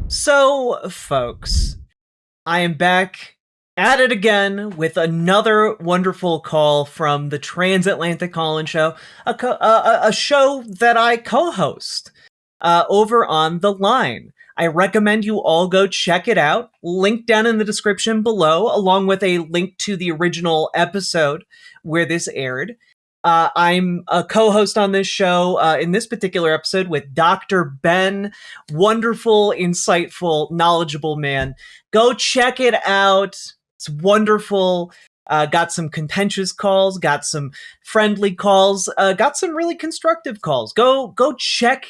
So, folks, I am back at it again with another wonderful call from the Transatlantic Call-In Show, a show that I co-host over on the line. I recommend you all go check it out. Link down in the description below, along with a link to the original episode where this aired. I'm a co-host on this show in this particular episode with Dr. Ben, wonderful, insightful, knowledgeable man. Go check it out. It's wonderful. Got some contentious calls, got some friendly calls, got some really constructive calls. Go check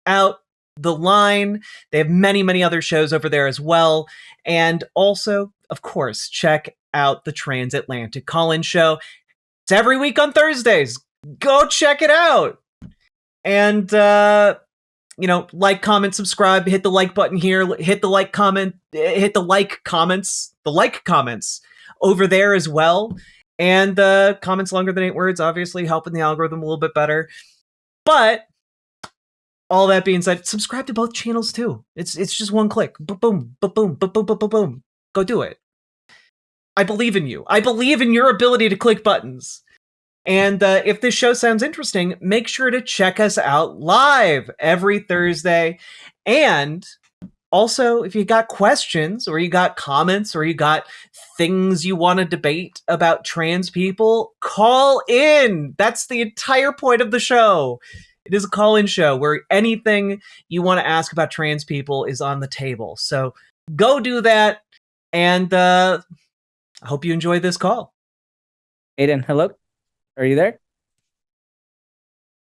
out the line. They have many other shows over there as well. And also, of course, check out the Transatlantic Call-In Show. It's every week on Thursdays. Go check it out. And like, comment, subscribe, hit the like button here, hit the like comment, hit the like comments over there as well. And comments longer than 8 words, obviously helping the algorithm a little bit better. But all that being said, subscribe to both channels too. It's just one click. Boom, boom, boom, boom, boom, boom, boom, boom. Go do it. I believe in you. I believe in your ability to click buttons. And if this show sounds interesting, make sure to check us out live every Thursday. And also, if you got questions or you got comments or you got things you want to debate about trans people, call in. That's the entire point of the show. It is a call-in show where anything you want to ask about trans people is on the table. So go do that. And I hope you enjoy this call. Aiden, hello? Are you there?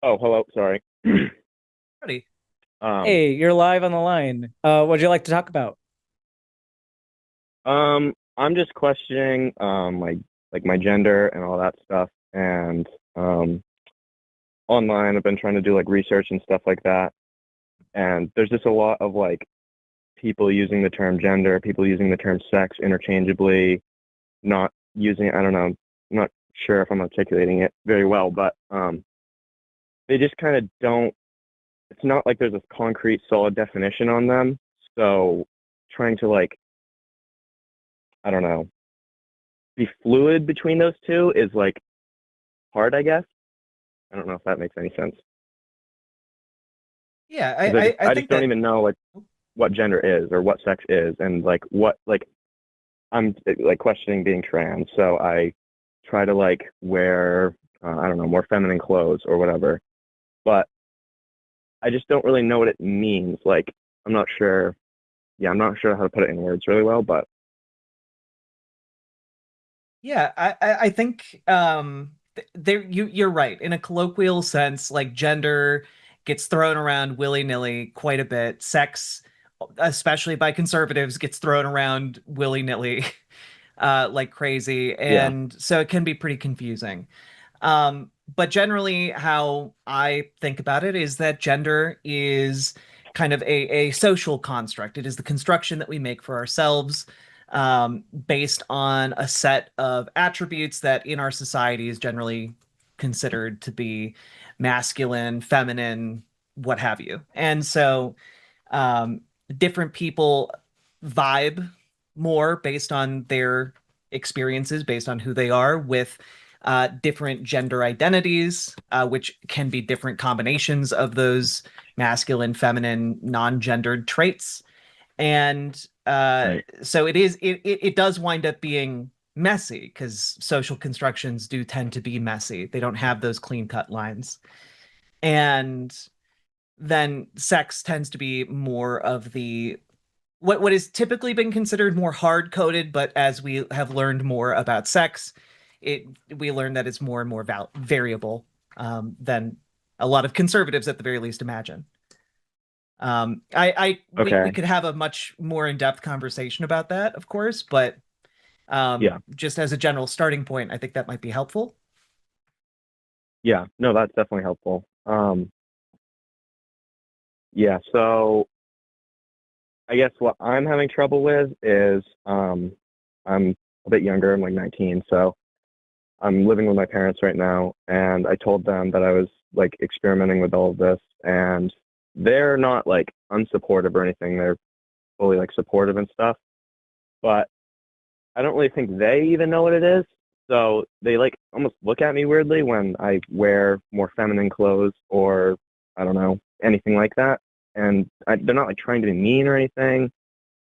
Oh, hello. Sorry. Ready? Hey, you're live on the line. What'd you like to talk about? I'm just questioning my gender and all that stuff, and online I've been trying to do like research and stuff like that, and there's just a lot of like people using the term gender, people using the term sex interchangeably, not using it. I don't know. I'm not sure if I'm articulating it very well, but they just kind of don't. It's not like there's a concrete, solid definition on them. So trying to like, I don't know, be fluid between those two is like hard, I guess. I don't know if that makes any sense. Yeah, I think just don't that, even know like what gender is or what sex is, and like what like I'm like questioning being trans. So I try to like wear I don't know, more feminine clothes or whatever, but I just don't really know what it means. Like I'm not sure. Yeah, I'm not sure how to put it in words really well, but yeah, I think there you're right. In a colloquial sense, like gender gets thrown around willy-nilly quite a bit. Sex, especially by conservatives, gets thrown around willy-nilly like crazy, yeah, and so it can be pretty confusing. But generally, how I think about it is that gender is kind of a social construct. It is the construction that we make for ourselves based on a set of attributes that in our society is generally considered to be masculine, feminine, what have you. And so um, different people vibe more based on their experiences, based on who they are with different gender identities, which can be different combinations of those masculine, feminine, non-gendered traits. And right. so it does wind up being messy because social constructions do tend to be messy. They don't have those clean-cut lines. And then sex tends to be more of the what is typically been considered more hard coded, but as we have learned more about sex, it we learn that it's more and more variable than a lot of conservatives at the very least imagine. We Okay. could have a much more in depth conversation about that, of course, but Yeah. just as a general starting point, I think that might be helpful. Yeah. No, that's definitely helpful. Yeah. So I guess what I'm having trouble with is I'm a bit younger. I'm like 19, so I'm living with my parents right now, and I told them that I was like experimenting with all of this, and they're not like unsupportive or anything. They're fully like supportive and stuff. But I don't really think they even know what it is. So they like almost look at me weirdly when I wear more feminine clothes or I don't know, anything like that. And they're not like trying to be mean or anything.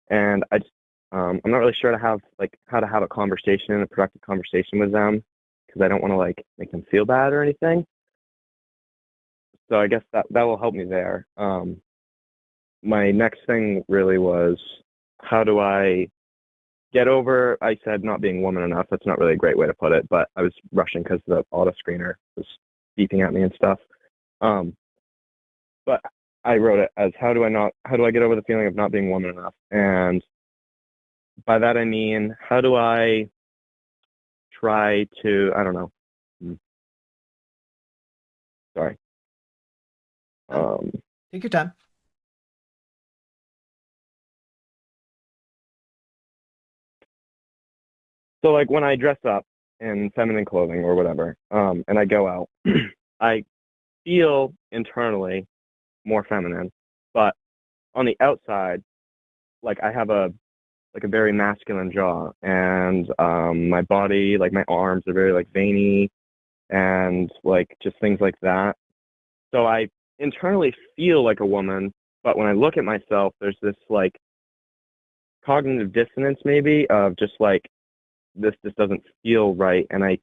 And I'm not really sure how to have a conversation, a productive conversation with them, because I don't want to like make them feel bad or anything. So I guess that will help me there. My next thing really was, how do I get over, I said, not being woman enough. That's not really a great way to put it, but I was rushing because the auto screener was beeping at me and stuff. But I wrote it as, how do I get over the feeling of not being woman enough? And by that I mean, how do I try to, I don't know. Sorry. Take your time. So like when I dress up in feminine clothing or whatever, and I go out, I feel internally more feminine, but on the outside, like I have a very masculine jaw, and my body, like my arms are very like veiny and like just things like that. So I internally feel like a woman, but when I look at myself, there's this like cognitive dissonance maybe of just like this doesn't feel right, and I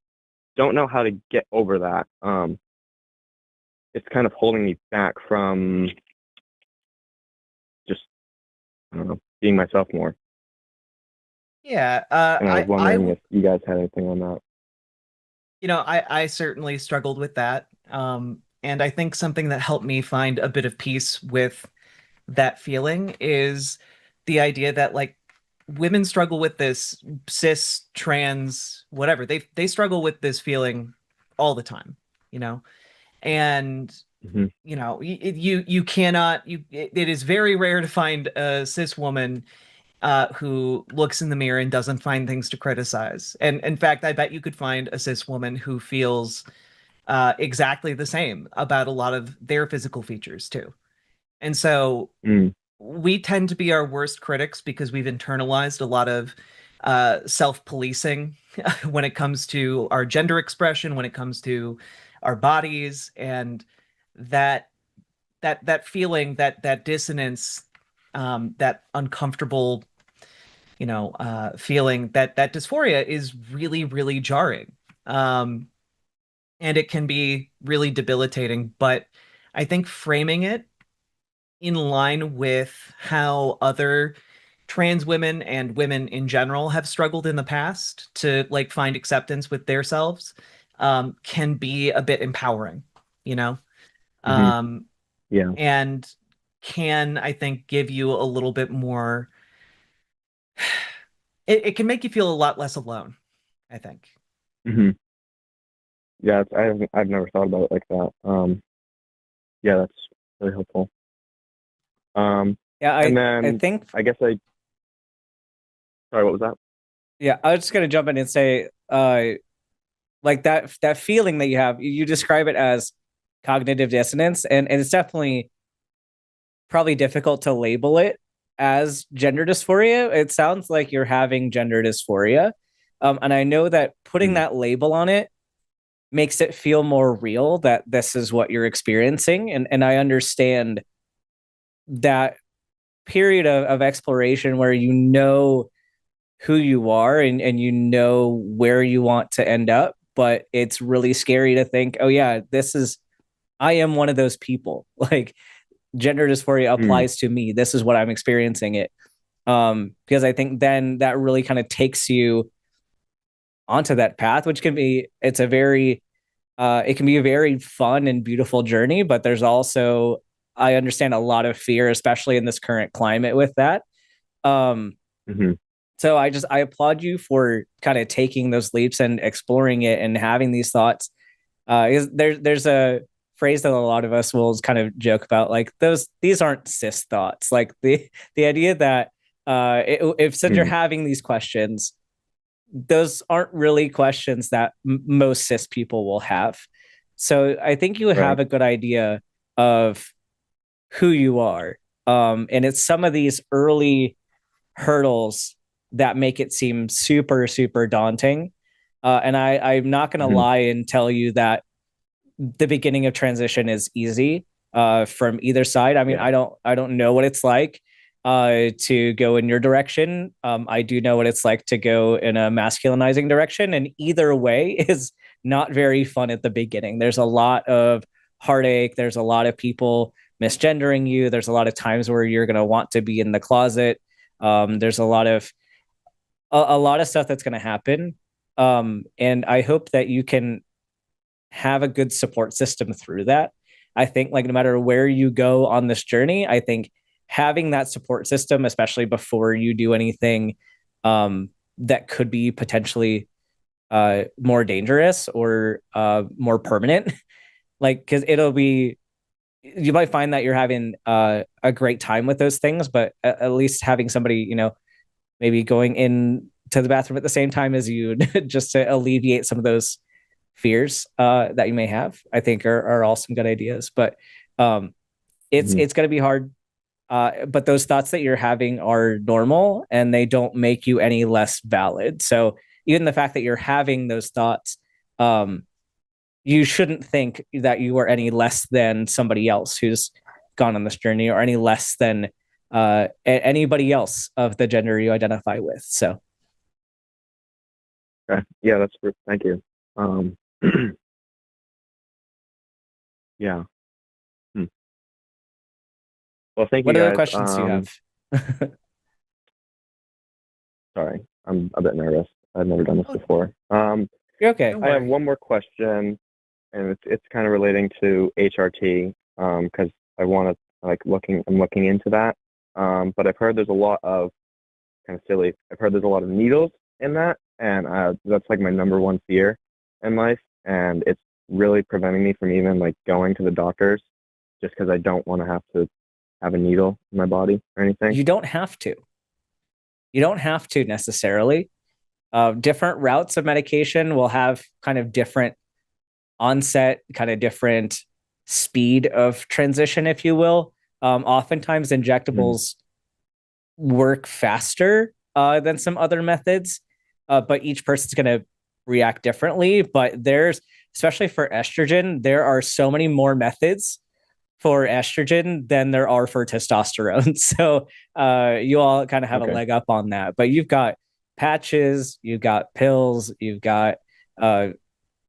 don't know how to get over that. It's kind of holding me back from just, I don't know, being myself more. Yeah, And I was wondering if you guys had anything on that. I certainly struggled with that. And I think something that helped me find a bit of peace with that feeling is the idea that like women struggle with this, cis, trans, whatever. They struggle with this feeling all the time, you know? And Mm-hmm. you cannot, it is very rare to find a cis woman who looks in the mirror and doesn't find things to criticize. And in fact, I bet you could find a cis woman who feels exactly the same about a lot of their physical features too. And so Mm. we tend to be our worst critics because we've internalized a lot of self-policing when it comes to our gender expression, when it comes to our bodies, and that that feeling, that dissonance, that uncomfortable, feeling, that dysphoria is really, really jarring. Um, and it can be really debilitating. But I think framing it in line with how other trans women and women in general have struggled in the past to like find acceptance with their selves, can be a bit empowering, you know? Mm-hmm. Um, Yeah. and can, I think, give you a little bit more, it can make you feel a lot less alone, I think. Mm-hmm. Yeah, I've never thought about it like that. Yeah, that's really helpful. Yeah, And I then think I guess sorry, what was that? yeah, I was just gonna jump in and say, like that feeling that you have, you describe it as cognitive dissonance, and it's definitely probably difficult to label it as gender dysphoria. It sounds like you're having gender dysphoria. And I know that putting Mm. that label on it makes it feel more real that this is what you're experiencing. And I understand that period of exploration where you know who you are, and you know where you want to end up. But it's really scary to think, oh yeah, I am one of those people. Like gender dysphoria Mm. applies to me. This is what I'm experiencing it. Because I think then that really kind of takes you onto that path, which it can be a very fun and beautiful journey, but there's also, I understand, a lot of fear, especially in this current climate with that. Um, Mm-hmm. so I applaud you for kind of taking those leaps and exploring it and having these thoughts. There's a phrase that a lot of us will kind of joke about, like these aren't cis thoughts. Like the idea that if since you're Mm. having these questions, those aren't really questions that most cis people will have. So I think you have Right. a good idea of who you are. And it's some of these early hurdles that make it seem super, super daunting. And I'm not going to lie and tell you that the beginning of transition is easy from either side. I mean, I don't know what it's like to go in your direction. I do know what it's like to go in a masculinizing direction, and either way is not very fun at the beginning. There's a lot of heartache. There's a lot of people misgendering you. There's a lot of times where you're going to want to be in the closet. There's a lot of stuff that's going to happen. And I hope that you can have a good support system through that. I think like no matter where you go on this journey, I think having that support system, especially before you do anything that could be potentially more dangerous or more permanent, like, because you might find that you're having a great time with those things, but at least having somebody, maybe going in to the bathroom at the same time as you just to alleviate some of those fears that you may have, I think are all some good ideas. But it's going to be hard. But those thoughts that you're having are normal and they don't make you any less valid. So even the fact that you're having those thoughts, you shouldn't think that you are any less than somebody else who's gone on this journey, or any less than anybody else of the gender you identify with. So. Okay. Yeah, that's good. Thank you. Yeah. Well, thank you. What guys. other questions do you have? Sorry, I'm a bit nervous. I've never done this before. You're okay. I have one more question, and it's kind of relating to HRT, because I want to I'm looking into that. But I've heard there's a lot of kind of silly. I've heard there's a lot of needles in that, and that's like my number one fear in life, and it's really preventing me from even like going to the doctors, just because I don't want to have a needle in my body or anything. You don't have to. You don't have to necessarily. Different routes of medication will have kind of different onset, kind of different speed of transition, if you will. Oftentimes injectables work faster than some other methods, but each person's going to react differently. But especially for estrogen, there are so many more methods for estrogen than there are for testosterone. So you all kind of have a leg up on that. But you've got patches, you've got pills, you've got the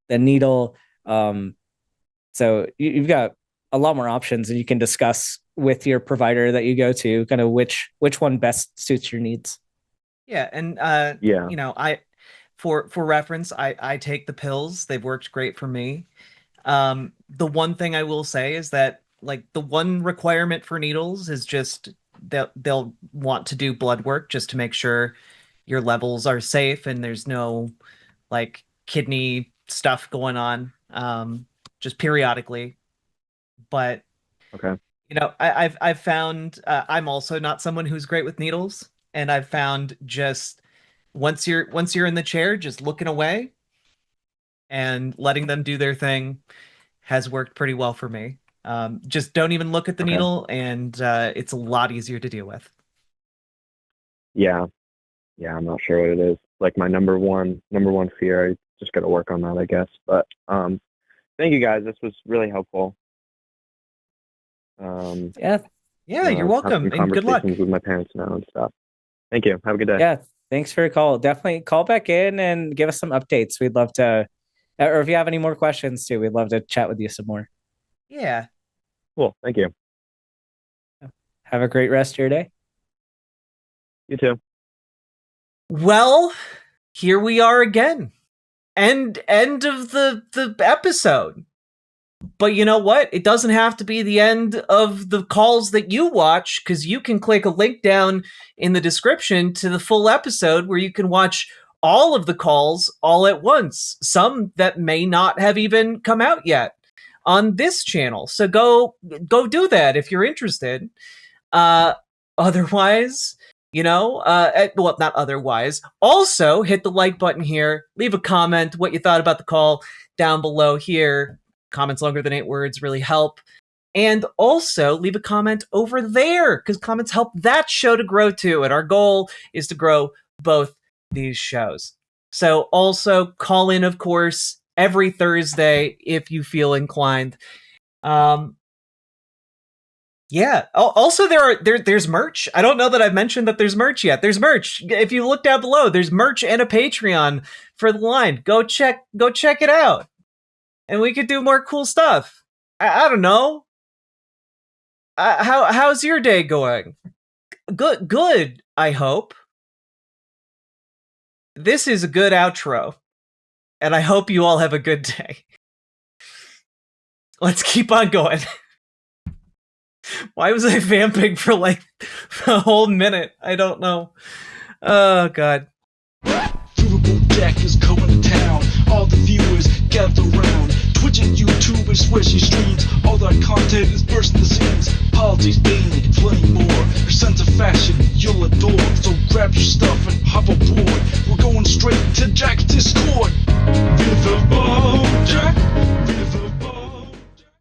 needle. So you've got a lot more options, and you can discuss with your provider that you go to kind of which one best suits your needs. Yeah, and I for reference, I take the pills. They've worked great for me. The one thing I will say is that like the one requirement for needles is just they'll want to do blood work just to make sure your levels are safe and there's no like kidney stuff going on, just periodically. But I've found I'm also not someone who's great with needles, and I've found just once you're in the chair, just looking away and letting them do their thing has worked pretty well for me. Just don't even look at the needle, and it's a lot easier to deal with. Yeah, I'm not sure what it is. Like my number one fear. I just got to work on that, I guess. But thank you guys. This was really helpful. Yeah, you're welcome, and good luck with my parents now and stuff. Thank you. Have a good day. Yeah, thanks for your call. Definitely call back in and give us some updates. We'd love to, or if you have any more questions too, we'd love to chat with you some more. Yeah. Cool. Thank you. Have a great rest of your day. You too. Well, here we are again. End of the episode. But you know what? It doesn't have to be the end of the calls that you watch, because you can click a link down in the description to the full episode where you can watch all of the calls all at once, some that may not have even come out yet on this channel. So go do that if you're interested. Otherwise, well, not otherwise. Also, hit the like button here. Leave a comment what you thought about the call down below here. Comments longer than 8 words really help. And also leave a comment over there, because comments help that show to grow too. And our goal is to grow both these shows. So also call in, of course, every Thursday if you feel inclined. Yeah. Also, there's merch. I don't know that I've mentioned that there's merch yet. There's merch. If you look down below, there's merch and a Patreon for the line. Go check it out, and we could do more cool stuff. I don't know. How's your day going? Good. I hope. This is a good outro, and I hope you all have a good day. Let's keep on going. Why was I vamping for like a whole minute? I don't know. Oh, God. Riverboat Jack is going to town. All the viewers gather round. Twitch and YouTube and Swishy streams. All that content is bursting the seams. Politics, gaming, and plenty more. Your sense of fashion you'll adore. So grab your stuff and hop aboard. We're going straight to Jack's